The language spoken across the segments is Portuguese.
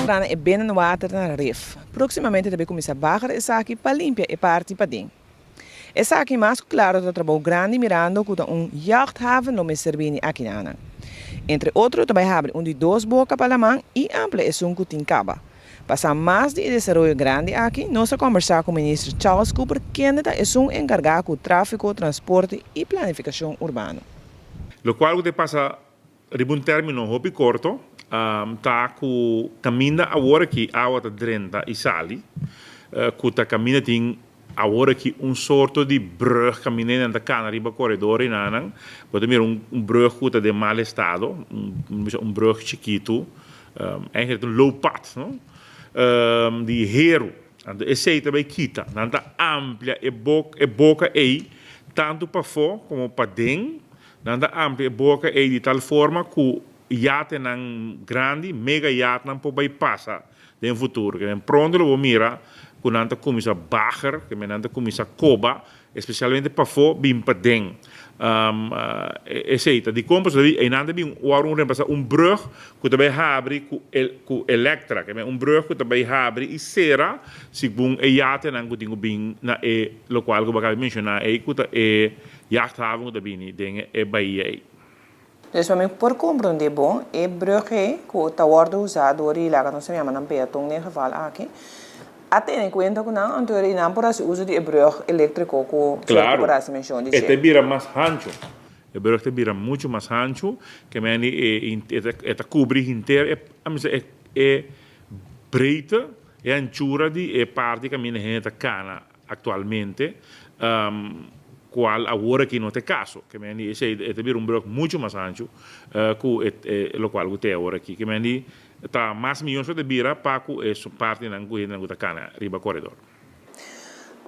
grana e binnenwater na reef. Proximamente também começa a barrar essa aqui para limpar e parte para dentro. Essa aqui mais claro do trabalho grande mirando com jachthaven no me servini aqui na. Entre outros também abre de 2 bocas para a mão e amplia esse um cutin caba. Para mais de desenvolvimento grande aqui, nós vamos conversar com o ministro Charles Cooper, que é um encarregado com tráfego, transporte e planificação urbana. Lo qual de passa ribun termino hopi corto, tá com caminha agora que a água tá drenta e sali, que tá caminha tem agora que sorto de brug caminha na cana riba corredor e nanan, pode ter brug que tá de mal estado, brug chiquito, eigenlijk low path, no? De hero, esse aí também quita, nanta amplia e boca aí, tanto para fora como para dentro, nanta amplia e boca aí de tal forma que iate nan grande, mega iate nan pode passar no futuro, que pronto lo mira, que nanta começa a baixar, que nanta começa a coba, especialmente para fora, bem para dentro. Esse aí, de como se e nada bem brug que também abre com elektra, que é brug que também abre e será segundo e iate nan que tinha bem na lo qual que eu acabei de mencionar, que é jachthaven que bem dentro é Bahia aí. Dus por compreender bom, é brug que está sendo usado e lá que nós chamamos de peatão nesse geval aqui. Até em conta que não, então não por esse uso de brug elétrico que claro, por essa menção de este vira mais ancho. O brug te vira muito mais ancho, que é cobrir inteiro, é breita e anchura de parte que a minha gente cana atualmente, qual agora que não tem caso, que é vira brug muito mais ancho, que o qual tem agora aqui, que tá mais milhões de bira para que essa parte não cuida cana riba corredor.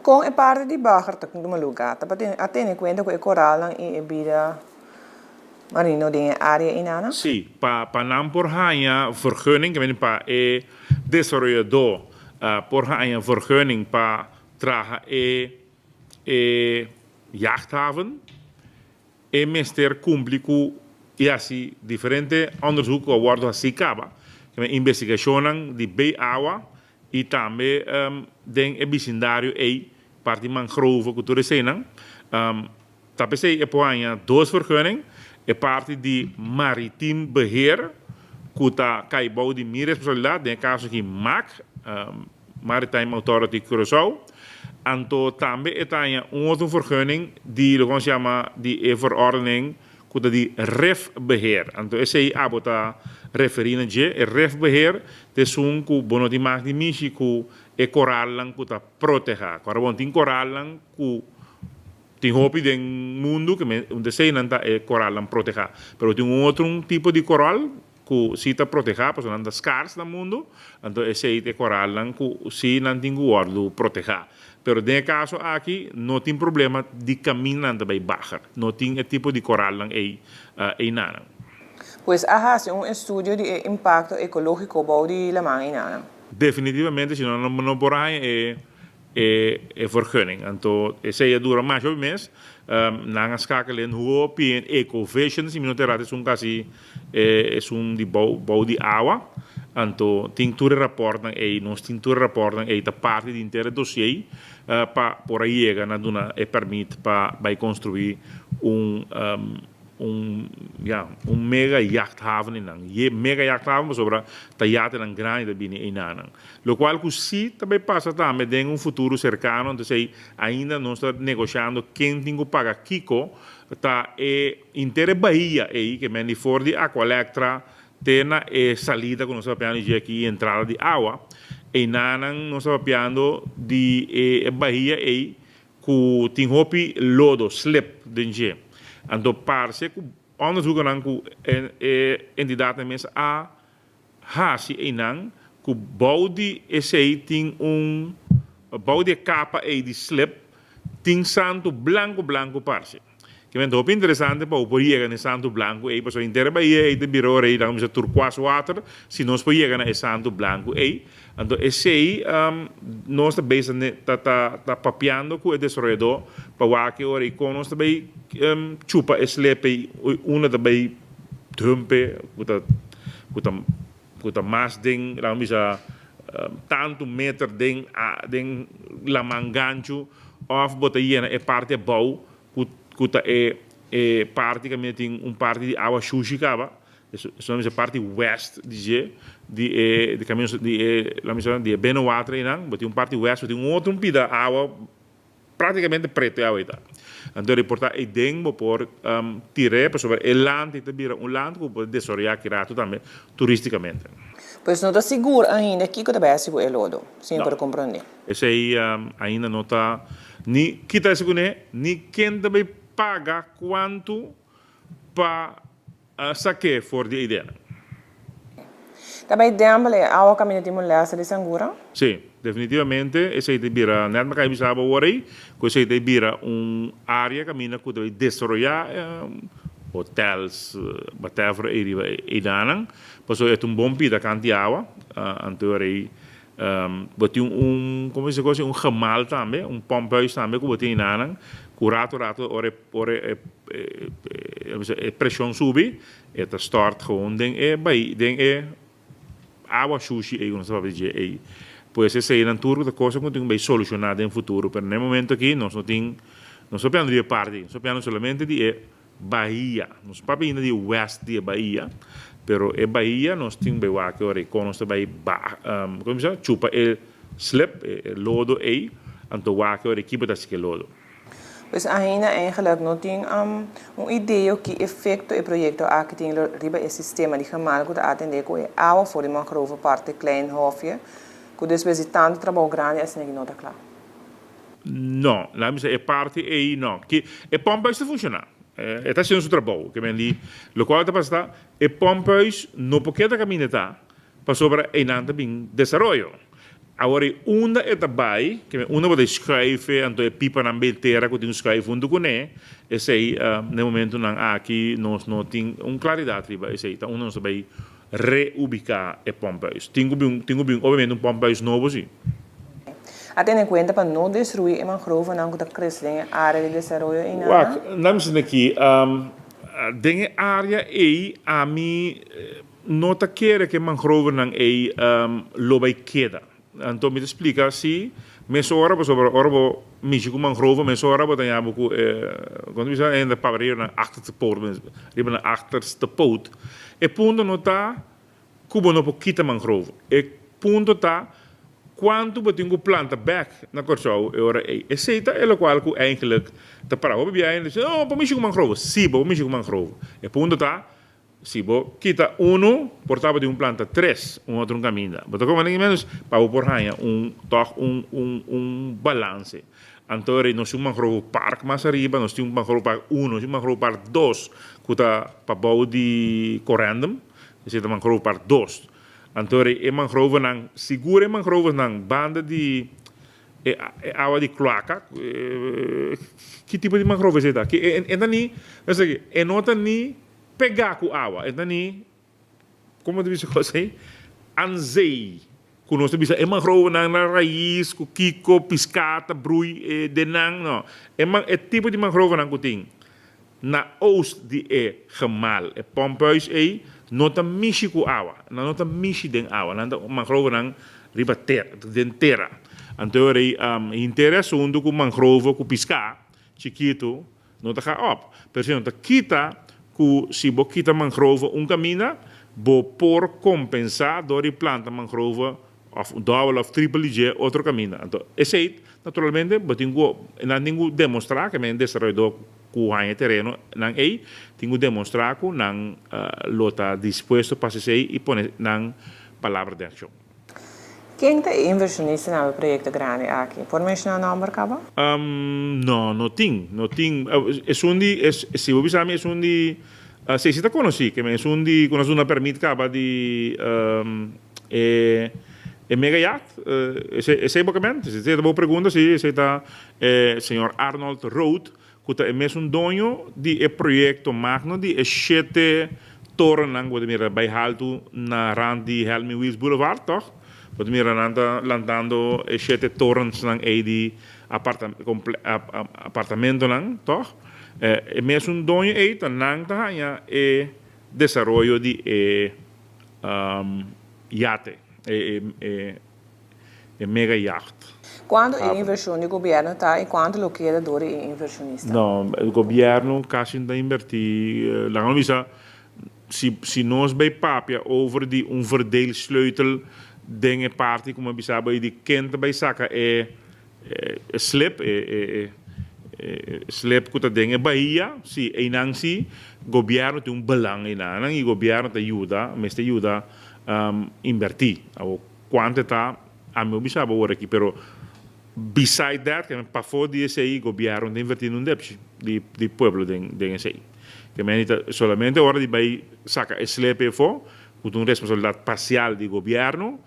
Com a parte de baixo tá com uma lugar, tá até em conta que o coral e a bira marino de área inana? Sim, para não por hanya vergunning, que para desenvolvedor por hanya vergunning para traga jachthaven e meester cumprir com e assim diferente onderzoek worden assim acaba. Investigação de bem-água e também den vecindário aí parte mangrove que tu recém tapi sei é poanha 2 vergunning é parte de maritiem beheer que tá caibou de minha responsabilidade no caso aqui MAC Maritime Authority Curaçao anto também é outra vergunning de lo que se chama de verordening que de refbeheer anto esse aí abota referindo a refbeheer de um que bono de mais de misi que é coral lang que tá proteger agora bom tem coral lang que tem hopi do mundo que onde sei não tá é coral lang proteger pero tem outro tipo de coral que se tá proteger porque não tá scarce no mundo então esse aí é coral lang que se não tem guardo proteger pero no caso aqui não tem problema de caminhar também baixar não tem tipo de coral lang aí nada. Pues hace un estudio de impacto ecológico de la manina. Definitivamente, se não por aí é vergunning. Então, esse dura mais ou menos. Na escala em hoop em ecovision, se não terá um caso é de bau de água. Então, tem tudo reportam aí, nós tem tudo reportam aí da parte do inteiro dossiê para por aí chegar na duna e permite para construir mega jachthaven mega jachthaven sobre a yachten en grande bini inanan. Lo qual que sim também passa também em futuro cercano, então ainda não está negociando quem tem que pagar Kiko, tá inteira Bahia aí que mendi for de Aqualectra tem a salida que nós estamos de aqui entrada de água e nanan nós estamos de Bahia aí que tem hopi lodo slip dentro. Então, parece que onderzoek aan que entidade mesmo a hasi enang que bouw die esse tem bouw de capa e de slip tem santo blanco parece que é muito interessante para o chegar no santo blanco e para inteira Bahia e de biro aí lá como turquoise water se nós podemos chegar no santo blanco e então esse nós também tá papiando com o desenvolvedor para que ora com nós também chupa esse lepe uma também dumpe kuta mas ding lang bisa tanto meter ding la mangancho of bota iena e parte bau kuta e parte que tem parte de água sushi cava sono parte west de caminho de la missão de Benowater inang bota parte west tem outro pida água praticamente preto água ita então reportar e dengo por tire para sobre el land e bira land que pode desoriar kirato também turisticamente. Pois não está seguro ainda que o básico é lodo, sim, para compreender. Esse aí ainda não está ni kita seguro ni quem também paga quanto para saque for de ideia. Também dembele a caminho de mulher de sangura? Sim, definitivamente esse aí bira net mais que sabe agora aí, que esse aí bira área caminho que deve desarrollar hotels, whatever e danang, paso é bom pida cantiawa, anterior boti como se diz gemal também, pompuis também que boti nanang, curato ore pressão sube, eta start gewoon den água sushi não sabe dizer pues esse aí na turco da coisa que tem bem solucionada em futuro, pero no momento aqui nós não sabemos de parte, nós sabemos somente de Bahia, nós sabemos de west de Bahia, pero é Bahia nós temos bem que ora conosco bem como se chama chupa el slip lodo aí, então que ora equipe da que lodo. Pois ainda eigenlijk não tem ideia que efeito e projeto aqui tem riba esse sistema de camal que atender com a água for de mangrove parte klein hofje, que depois de tanto trabalho grande assim que não está claro. Não, lá é parte aí não, que é pompa está funcionar. Está sendo seu trabalho, que vem o qual está passando, e pompas não porque da caminhada para sobre e nada bem desenvolvimento. Agora, uma é também, que uma pode escrever, então é pipa na beteira que tem escrever junto com ele, esse aí, no momento não aqui nós não tem claridade riba, esse aí, então nós vai reubicar e pompas. Tenho obviamente pompas novo sim. Tendo em conta para não destruir a mangrove não que está crescendo a área de desenvolvimento em Wak, nós aqui, dentro área aí, a mim não está querendo que mangrove não aí lo vai queda. Então me explica se mesora sobre orbo michiku mangrove mesora wat dan boku quando we zijn in de papier na achterste poot riba na achterste poot e punto nota kubo no pokita mangrove e punto ta quanto betingu planta back na corso e ora e seita e lo qual ku eigenlijk te para obi bien dice oh po michiku mangrove si po michiku mangrove e punto ta si bo kita uno portava de planta tres outro caminho mas como nem menos para o porranha toch balance então nós temos mangrove park mais arriba nós temos mangrove park 1 nós temos mangrove park 2 que está para bau de correndum esse é mangrove park 2 então é mangrove não segura mangrove não banda de água de cloaca que tipo de mangrove é essa que é dani é nota ni pegar com água, então nem como eu disse assim, anzei, que nós temos é mangrove na raiz, com kiko, piscata, brui, denang, não, é tipo de mangrove não que tem na oost de gemal, é pompuis não tá mishi com água, não tá mishi den água, não mangrove não riba terra, então interessante com mangrove com pisca, chiquito, não tá op, pero não tá quita que se você quita mangrove caminho, você por compensar dori planta mangrove of double of triple G outro caminho. Então, esse aí, naturalmente, você tem que demonstrar que é desenvolvedor que há terreno, não é, tem que demonstrar que não está disposto para fazer e pôr na palavra de ação. Quem é inversionista no projeto grande aqui? Pode mencionar o nome, Caba? Não tem. Se você sabe, é um de... Se você conhece, que é um de... Quando você permite, Caba, de... mega yacht, esse é basicamente. Se você tem uma pergunta, se está senhor Arnold Roth, que é um dono de projeto magno de 7 torres, que vai alto na rand de Helmy Wills Boulevard, toch? Wat meer landando 7 torres de apartamento toch? E mesmo dono nang ta e desarrollo de yate, mega yacht. Quando é inversão do governo está e quanto lo queda door é inversionista? No, o governo quase não investir. Lang visa, se nós bij papia over die verdeelsleutel dingen party, como bisa bij die kent bij zaken slip, slip kuta dingen Bahia, si enang si governo tem belang inanang e governo te ajuda invertir. O quantità a meu bisa agora aqui, pero beside that, que para fora de esse governo de investir num depth de pueblo de esse. Que menita solamente hora de vai saca slepe fo, com uma responsabilidade parcial do governo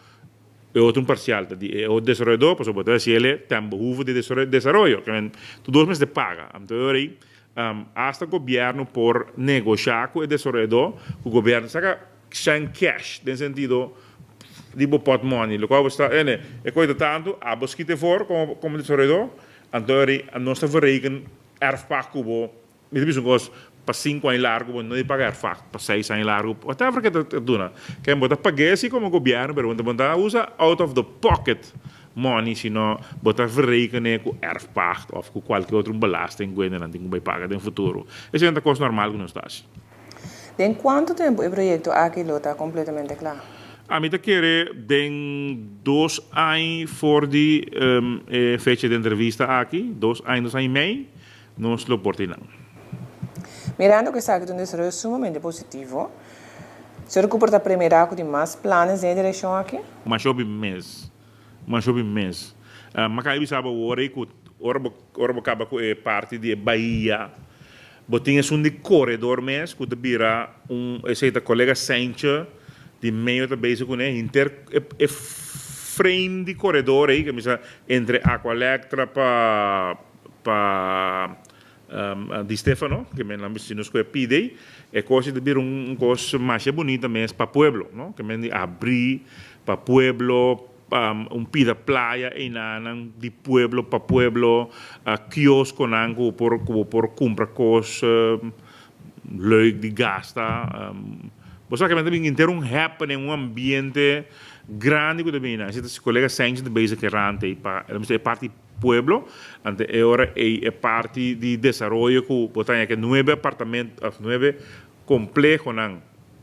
e outra parcial de o desenvolvedor, por exemplo, se ele tem behoefte de desenvolvimento, que men tu dois meses de paga. Então aí hasta o governo por negociar com o desenvolvedor, o governo saca sem cash, no sentido de pot money, lo qual está e coisa tanto a bosquite for como desenvolvedor, então aí a nossa verreken erfpak cubo, me diz gos para 5 anos largo, não de pagar erfpak, para 6 anos largo, whatever que tu duna, que bota pagar assim como governo, pero quando bota usa out of the pocket money, sino bota verrekenen com erfpak of com qualquer outro belasting que não tem que pagar no futuro. Essa é uma coisa normal que nós estamos. Em quanto tempo o projeto aqui está completamente claro? A mim querer den 2 anos voor die fecha de entrevista aqui, 2 anos e meio, nós lo portinamos. Mirando que está aqui um desarrollo sumamente positivo, se recupera primeiro de mais planos em direção aqui? Mas eu mês. Mas aí sabe ora acaba com parte de Bahia. Botinha de corredor mês, que vira esse colega Sancho de meio da base com ele frame de corredor aí que misa entre Aqualectra para Di Stefano que me lembro se nos pide é coisa de vir coisa mais bonita mesmo para pueblo, não? Que me abrir para pueblo pida playa enanan de pueblo para pueblo kiosco nango por comprar coisas leuk de gasta basicamente tem inteiro happening ambiente grande que também né se colega sente de base que rante para é parte pueblo ante agora é parte de desenvolvimento que botar que 9 apartamentos 9 complexos nan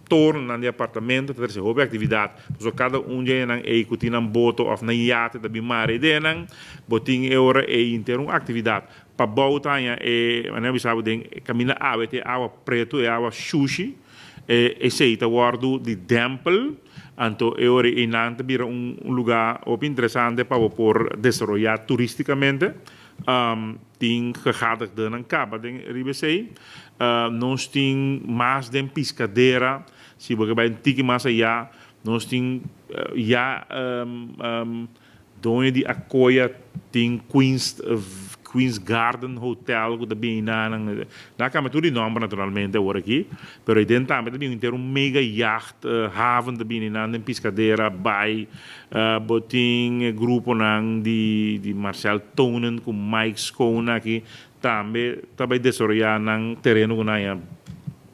torno de apartamento ter se hobby atividade so cada dia nan e que tinha boto of na iate da bimare de nan botin agora inteiro atividade para botar né sabe den camina avete água preto e água sushi e seita guardo de templo anto agora inante vira lugar interessante para por desenvolver turisticamente tem gegadigd dan capa den ribesei nós tem mais de piscadeira se você vai tiki mais allá nós tem donde de acolha tem Queen's Garden Hotel que também na cama tudo de nome naturalmente agora aqui, pero aí dentro também tem inteiro mega yacht haven também na piscadeira bay botin grupo nang de Marcel Tonen com Mike Scone aqui também desenvolver nang terreno na ya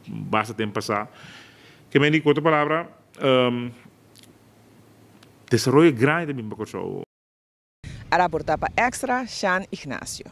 basta tempo passar que me diga outra palavra desenvolver grande também para A reportar para Extra, Sean Ignacio.